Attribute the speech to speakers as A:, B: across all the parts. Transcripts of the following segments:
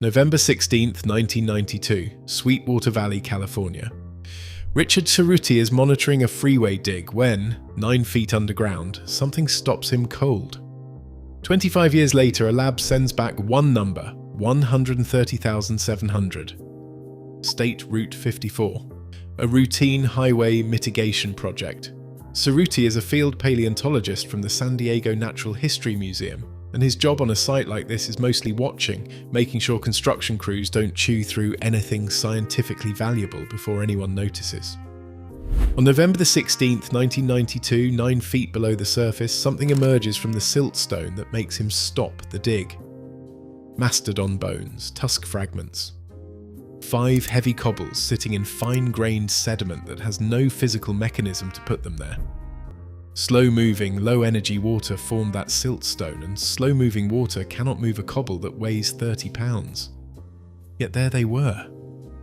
A: November 16th, 1992, Sweetwater Valley, California. Richard Cerutti is monitoring a freeway dig when, 9 feet underground, something stops him cold. 25 years later, a lab sends back one number, 130,700. State Route 54, a routine highway mitigation project. Cerutti is a field paleontologist from the San Diego Natural History Museum, and his job on a site like this is mostly watching, making sure construction crews don't chew through anything scientifically valuable before anyone notices. On November the 16th, 1992, 9 feet below the surface, something emerges from the siltstone that makes him stop the dig. Mastodon bones, tusk fragments. 5 heavy cobbles sitting in fine-grained sediment that has no physical mechanism to put them there. Slow-moving, low-energy water formed that siltstone, and slow-moving water cannot move a cobble that weighs 30 pounds. Yet there they were.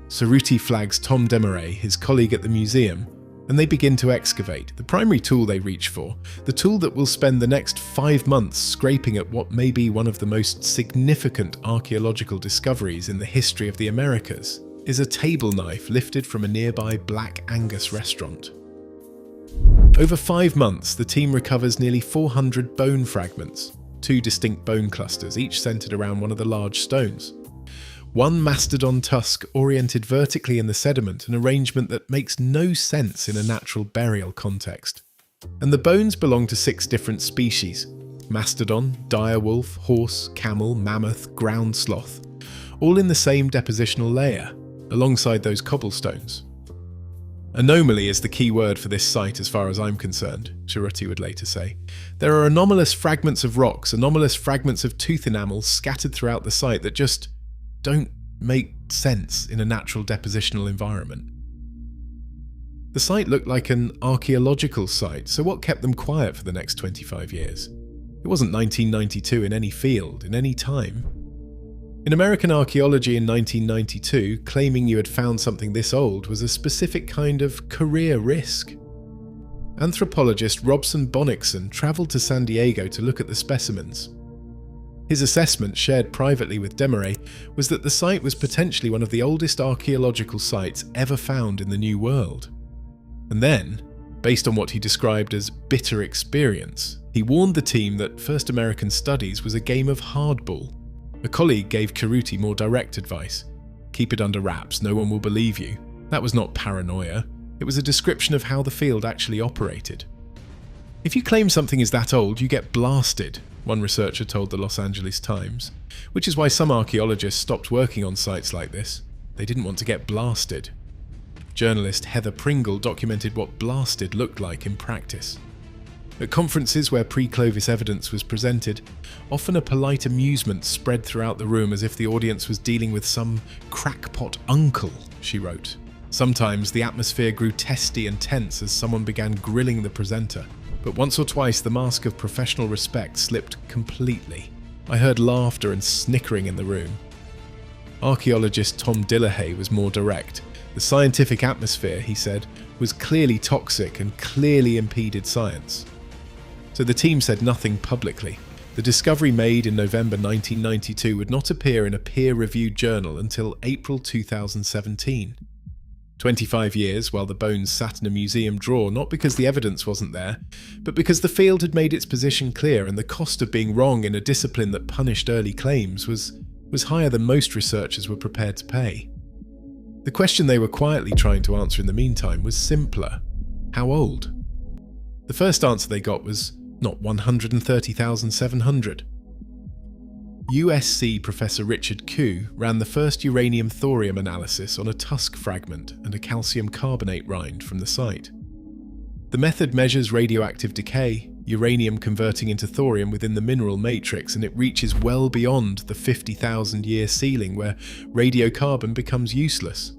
A: Cerutti flags Tom Desmarais, his colleague at the museum, and they begin to excavate, the primary tool they reach for, the tool that will spend the next 5 months scraping at what may be one of the most significant archaeological discoveries in the history of the Americas, is a table knife lifted from a nearby Black Angus restaurant. Over 5 months, the team recovers nearly 400 bone fragments, 2 distinct bone clusters, each centered around one of the large stones. One mastodon tusk oriented vertically in the sediment, an arrangement that makes no sense in a natural burial context. And the bones belong to 6 different species: mastodon, direwolf, horse, camel, mammoth, ground sloth, all in the same depositional layer, alongside those cobblestones. Anomaly is the key word for this site as far as I'm concerned, Cerutti would later say. There are anomalous fragments of rocks, anomalous fragments of tooth enamels scattered throughout the site that just don't make sense in a natural depositional environment. The site looked like an archaeological site, so what kept them quiet for the next 25 years? It wasn't 1992 in any field, in any time. In American archaeology in 1992, claiming you had found something this old was a specific kind of career risk. Anthropologist Robson Bonnickson travelled to San Diego to look at the specimens. His assessment, shared privately with Desmarais, was that the site was potentially one of the oldest archaeological sites ever found in the New World. And then, based on what he described as bitter experience, he warned the team that First American Studies was a game of hardball. A colleague gave Cerutti more direct advice. Keep it under wraps, no one will believe you. That was not paranoia. It was a description of how the field actually operated. If you claim something is that old, you get blasted, one researcher told the Los Angeles Times, which is why some archaeologists stopped working on sites like this. They didn't want to get blasted. Journalist Heather Pringle documented what blasted looked like in practice. At conferences where pre-Clovis evidence was presented, often a polite amusement spread throughout the room as if the audience was dealing with some crackpot uncle, she wrote. Sometimes the atmosphere grew testy and tense as someone began grilling the presenter, but once or twice the mask of professional respect slipped completely. I heard laughter and snickering in the room. Archaeologist Tom Desmarais was more direct. The scientific atmosphere, he said, was clearly toxic and clearly impeded science. So the team said nothing publicly. The discovery made in November 1992 would not appear in a peer-reviewed journal until April 2017. 25 years while the bones sat in a museum drawer, not because the evidence wasn't there, but because the field had made its position clear and the cost of being wrong in a discipline that punished early claims was higher than most researchers were prepared to pay. The question they were quietly trying to answer in the meantime was simpler. How old? The first answer they got was not 130,700. USC Professor Richard Koo ran the first uranium-thorium analysis on a tusk fragment and a calcium carbonate rind from the site. The method measures radioactive decay, uranium converting into thorium within the mineral matrix, and it reaches well beyond the 50,000-year ceiling where radiocarbon becomes useless.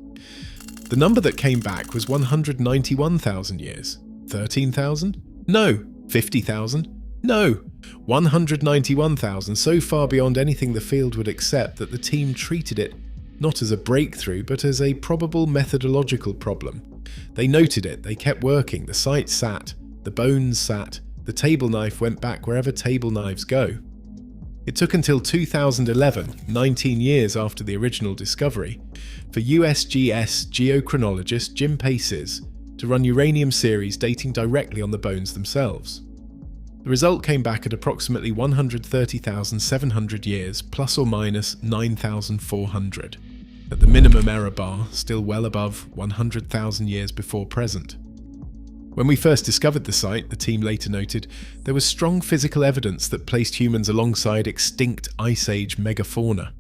A: The number that came back was 191,000 years. 13,000? No. 50,000? No. 191,000, so far beyond anything the field would accept that the team treated it not as a breakthrough, but as a probable methodological problem. They noted it, they kept working, the site sat, the bones sat, the table knife went back wherever table knives go. It took until 2011, 19 years after the original discovery, for USGS geochronologist Jim Paces to run uranium series dating directly on the bones themselves. The result came back at approximately 130,700 years plus or minus 9,400, at the minimum error bar still well above 100,000 years before present. When we first discovered the site, the team later noted, there was strong physical evidence that placed humans alongside extinct Ice Age megafauna.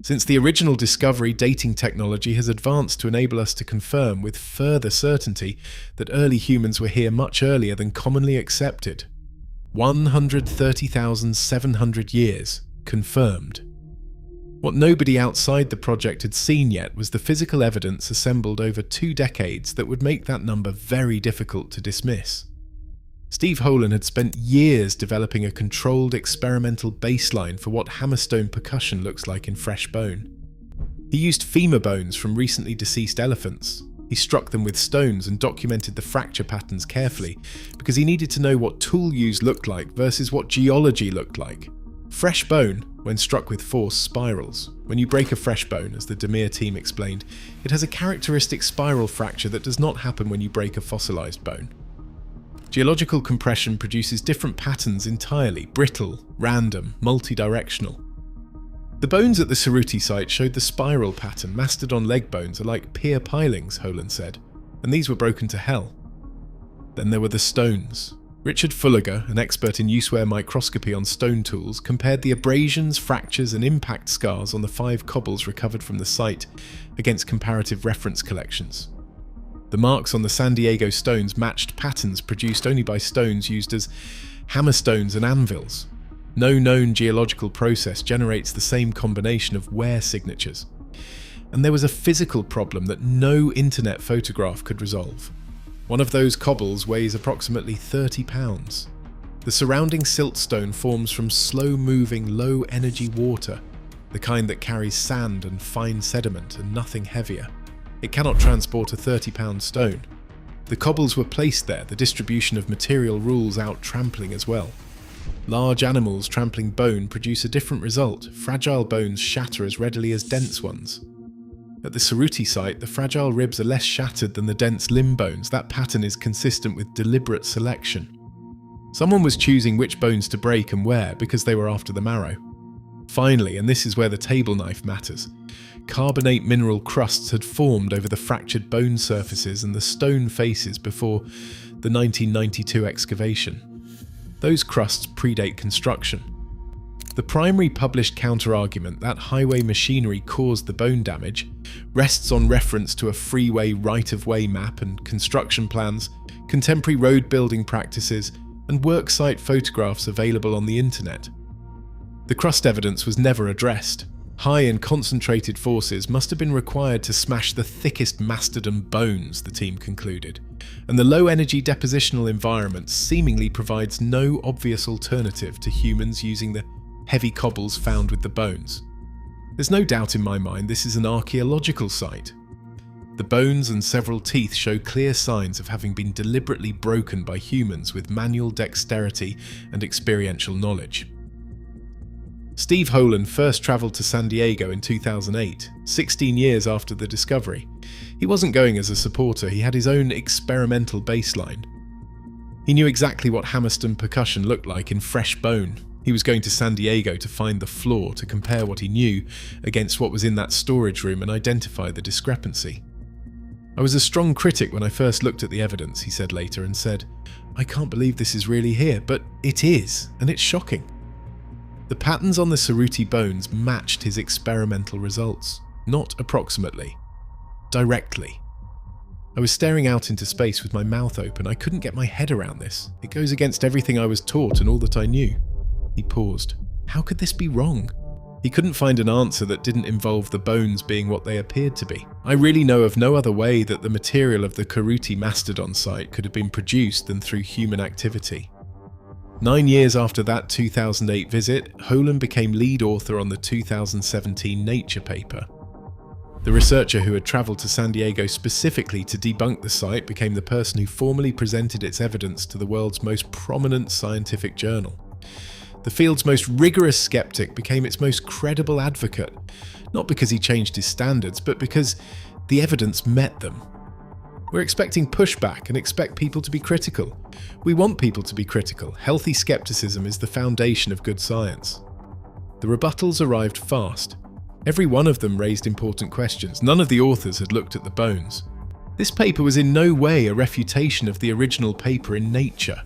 A: Since the original discovery, dating technology has advanced to enable us to confirm with further certainty that early humans were here much earlier than commonly accepted. 130,700 years, confirmed. What nobody outside the project had seen yet was the physical evidence assembled over 2 decades that would make that number very difficult to dismiss. Steve Holen had spent years developing a controlled experimental baseline for what hammerstone percussion looks like in fresh bone. He used femur bones from recently deceased elephants. He struck them with stones and documented the fracture patterns carefully because he needed to know what tool use looked like versus what geology looked like. Fresh bone, when struck with force, spirals. When you break a fresh bone, as the Demir team explained, it has a characteristic spiral fracture that does not happen when you break a fossilized bone. Geological compression produces different patterns entirely, brittle, random, multi-directional. The bones at the Cerutti site showed the spiral pattern. Mastodon leg bones are like pier pilings, Holen said, and these were broken to hell. Then there were the stones. Richard Fulliger, an expert in use-wear microscopy on stone tools, compared the abrasions, fractures and impact scars on the 5 cobbles recovered from the site against comparative reference collections. The marks on the San Diego stones matched patterns produced only by stones used as hammerstones and anvils. No known geological process generates the same combination of wear signatures. And there was a physical problem that no internet photograph could resolve. One of those cobbles weighs approximately 30 pounds. The surrounding siltstone forms from slow-moving, low-energy water, the kind that carries sand and fine sediment and nothing heavier. It cannot transport a 30-pound stone. The cobbles were placed there, the distribution of material rules out trampling as well. Large animals trampling bone produce a different result. Fragile bones shatter as readily as dense ones. At the Cerutti site, the fragile ribs are less shattered than the dense limb bones. That pattern is consistent with deliberate selection. Someone was choosing which bones to break and where because they were after the marrow. Finally, and this is where the table knife matters, carbonate mineral crusts had formed over the fractured bone surfaces and the stone faces before the 1992 excavation. Those crusts predate construction. The primary published counter-argument that highway machinery caused the bone damage rests on reference to a freeway right-of-way map and construction plans, contemporary road building practices, and worksite photographs available on the internet. The crust evidence was never addressed. High and concentrated forces must have been required to smash the thickest mastodon bones, the team concluded, and the low-energy depositional environment seemingly provides no obvious alternative to humans using the heavy cobbles found with the bones. There's no doubt in my mind this is an archaeological site. The bones and several teeth show clear signs of having been deliberately broken by humans with manual dexterity and experiential knowledge. Steve Holen first travelled to San Diego in 2008, 16 years after the discovery. He wasn't going as a supporter, he had his own experimental baseline. He knew exactly what hammerstone percussion looked like in fresh bone. He was going to San Diego to find the flaw, to compare what he knew against what was in that storage room and identify the discrepancy. I was a strong critic when I first looked at the evidence, he said later, and said, I can't believe this is really here, but it is, and it's shocking. The patterns on the Cerutti bones matched his experimental results, not approximately, directly. I was staring out into space with my mouth open. I couldn't get my head around this. It goes against everything I was taught and all that I knew. He paused. How could this be wrong? He couldn't find an answer that didn't involve the bones being what they appeared to be. I really know of no other way that the material of the Cerutti Mastodon site could have been produced than through human activity. 9 years after that 2008 visit, Holen became lead author on the 2017 Nature paper. The researcher who had travelled to San Diego specifically to debunk the site became the person who formally presented its evidence to the world's most prominent scientific journal. The field's most rigorous skeptic became its most credible advocate, not because he changed his standards, but because the evidence met them. We're expecting pushback and expect people to be critical. We want people to be critical. Healthy skepticism is the foundation of good science. The rebuttals arrived fast. Every one of them raised important questions. None of the authors had looked at the bones. This paper was in no way a refutation of the original paper in Nature,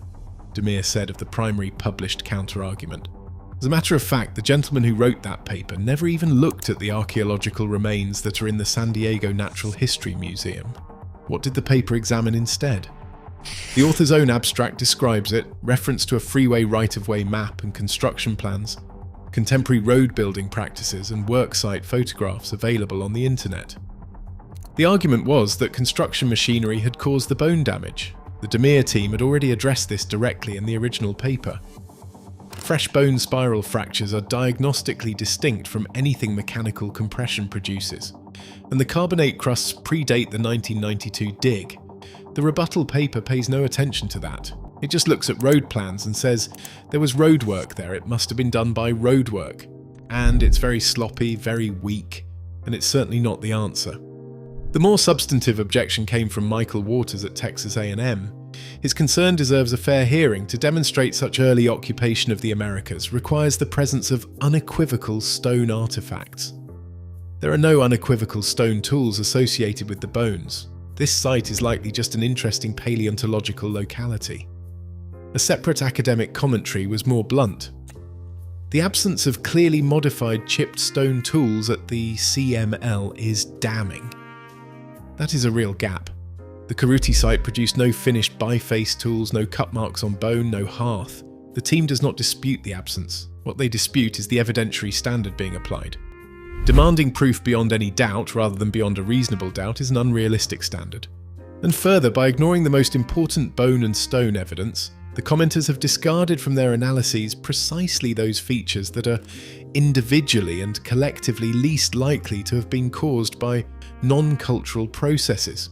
A: Demir said of the primary published counter-argument. As a matter of fact, the gentleman who wrote that paper never even looked at the archaeological remains that are in the San Diego Natural History Museum. What did the paper examine instead? The author's own abstract describes it, reference to a freeway right-of-way map and construction plans, contemporary road building practices and worksite photographs available on the internet. The argument was that construction machinery had caused the bone damage. The Demir team had already addressed this directly in the original paper. Fresh bone spiral fractures are diagnostically distinct from anything mechanical compression produces, and the carbonate crusts predate the 1992 dig. The rebuttal paper pays no attention to that. It just looks at road plans and says, there was road work there, it must have been done by road work. And it's very sloppy, very weak, and it's certainly not the answer. The more substantive objection came from Michael Waters at Texas A&M. His concern deserves a fair hearing. To demonstrate such early occupation of the Americas requires the presence of unequivocal stone artifacts. There are no unequivocal stone tools associated with the bones. This site is likely just an interesting paleontological locality. A separate academic commentary was more blunt. The absence of clearly modified chipped stone tools at the CML is damning. That is a real gap. The Cerutti site produced no finished biface tools, no cut marks on bone, no hearth. The team does not dispute the absence. What they dispute is the evidentiary standard being applied. Demanding proof beyond any doubt rather than beyond a reasonable doubt is an unrealistic standard. And further, by ignoring the most important bone and stone evidence, the commenters have discarded from their analyses precisely those features that are individually and collectively least likely to have been caused by non-cultural processes.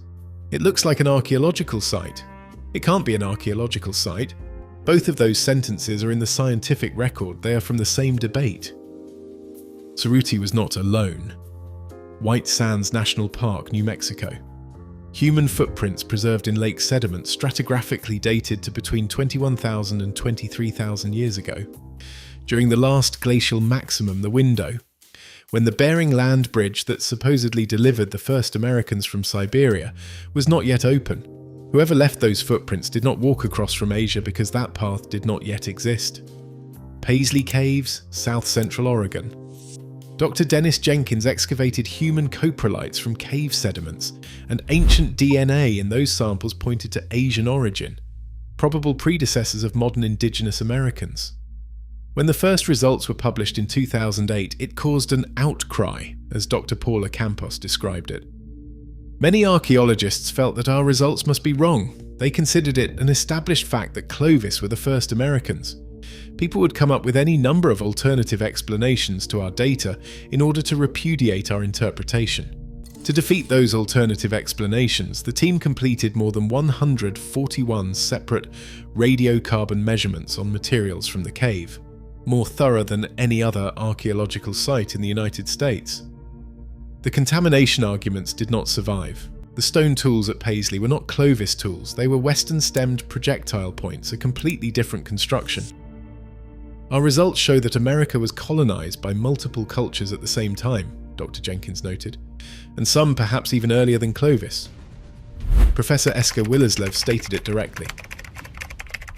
A: It looks like an archaeological site. It can't be an archaeological site. Both of those sentences are in the scientific record. They are from the same debate. Cerutti was not alone. White Sands National Park, New Mexico. Human footprints preserved in lake sediment stratigraphically dated to between 21,000 and 23,000 years ago. During the last glacial maximum, the window, when the Bering Land Bridge that supposedly delivered the first Americans from Siberia was not yet open. Whoever left those footprints did not walk across from Asia because that path did not yet exist. Paisley Caves, South Central Oregon. Dr. Dennis Jenkins excavated human coprolites from cave sediments, and ancient DNA in those samples pointed to Asian origin, probable predecessors of modern indigenous Americans. When the first results were published in 2008, it caused an outcry, as Dr. Paula Campos described it. Many archaeologists felt that our results must be wrong. They considered it an established fact that Clovis were the first Americans. People would come up with any number of alternative explanations to our data in order to repudiate our interpretation. To defeat those alternative explanations, the team completed more than 141 separate radiocarbon measurements on materials from the cave, more thorough than any other archaeological site in the United States. The contamination arguments did not survive. The stone tools at Paisley were not Clovis tools, they were western-stemmed projectile points, a completely different construction. Our results show that America was colonized by multiple cultures at the same time, Dr. Jenkins noted, and some perhaps even earlier than Clovis. Professor Esker Willerslev stated it directly.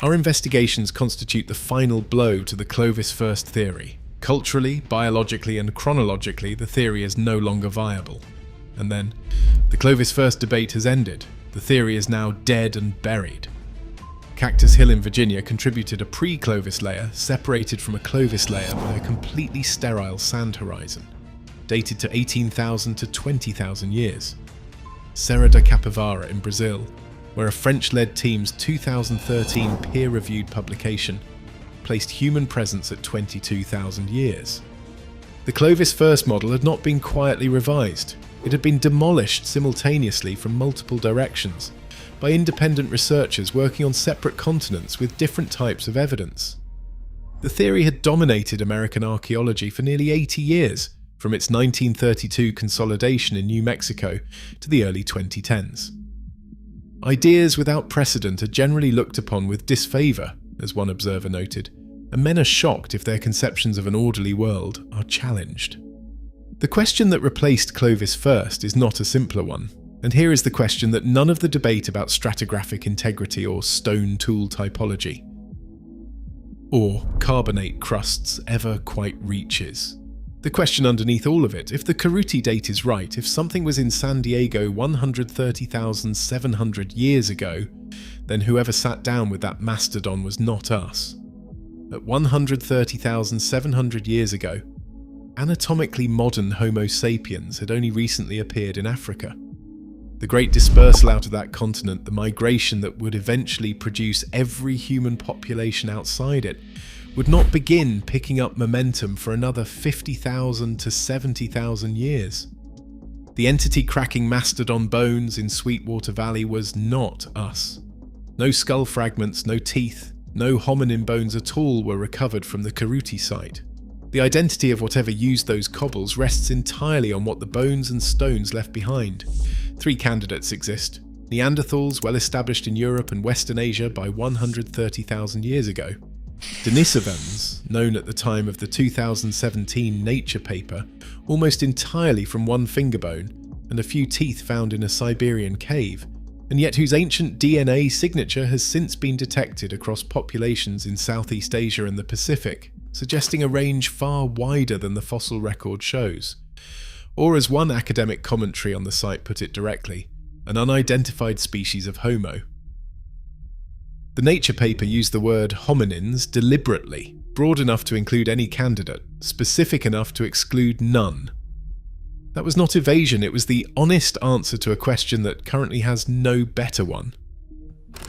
A: Our investigations constitute the final blow to the Clovis-first theory. Culturally, biologically, and chronologically, the theory is no longer viable. And then, the Clovis-first debate has ended. The theory is now dead and buried. Cactus Hill in Virginia contributed a pre-Clovis layer separated from a Clovis layer by a completely sterile sand horizon, dated to 18,000 to 20,000 years. Serra da Capivara in Brazil, where a French-led team's 2013 peer-reviewed publication placed human presence at 22,000 years. The Clovis-first model had not been quietly revised. It had been demolished simultaneously from multiple directions by independent researchers working on separate continents with different types of evidence. The theory had dominated American archaeology for nearly 80 years, from its 1932 consolidation in New Mexico to the early 2010s. Ideas without precedent are generally looked upon with disfavour, as one observer noted, and men are shocked if their conceptions of an orderly world are challenged. The question that replaced Clovis-first is not a simpler one, and here is the question that none of the debate about stratigraphic integrity or stone tool typology or carbonate crusts ever quite reaches. The question underneath all of it, if the Cerutti date is right, if something was in San Diego 130,700 years ago, then whoever sat down with that mastodon was not us. At 130,700 years ago, anatomically modern Homo sapiens had only recently appeared in Africa. The great dispersal out of that continent, the migration that would eventually produce every human population outside it, would not begin picking up momentum for another 50,000 to 70,000 years. The entity cracking mastodon bones in Sweetwater Valley was not us. No skull fragments, no teeth, no hominin bones at all were recovered from the Cerutti site. The identity of whatever used those cobbles rests entirely on what the bones and stones left behind. 3 candidates exist. Neanderthals, well established in Europe and Western Asia by 130,000 years ago. Denisovans, known at the time of the 2017 Nature paper, almost entirely from one finger bone and a few teeth found in a Siberian cave, and yet whose ancient DNA signature has since been detected across populations in Southeast Asia and the Pacific, suggesting a range far wider than the fossil record shows. Or as one academic commentary on the site put it directly, an unidentified species of Homo. The Nature paper used the word hominins deliberately, broad enough to include any candidate, specific enough to exclude none. That was not evasion, it was the honest answer to a question that currently has no better one.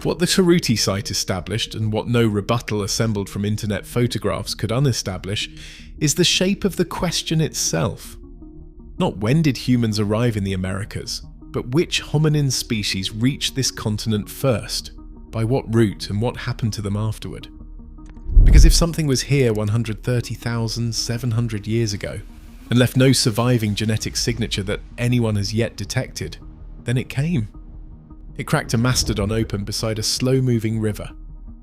A: What the Cerutti site established, and what no rebuttal assembled from internet photographs could unestablish, is the shape of the question itself. Not when did humans arrive in the Americas, but which hominin species reached this continent first, by what route, and what happened to them afterward. Because if something was here 130,700 years ago, and left no surviving genetic signature that anyone has yet detected, then it came. It cracked a mastodon open beside a slow-moving river,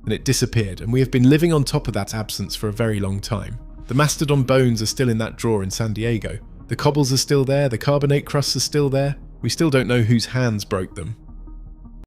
A: and it disappeared, and we have been living on top of that absence for a very long time. The mastodon bones are still in that drawer in San Diego. The cobbles are still there, the carbonate crusts are still there. We still don't know whose hands broke them.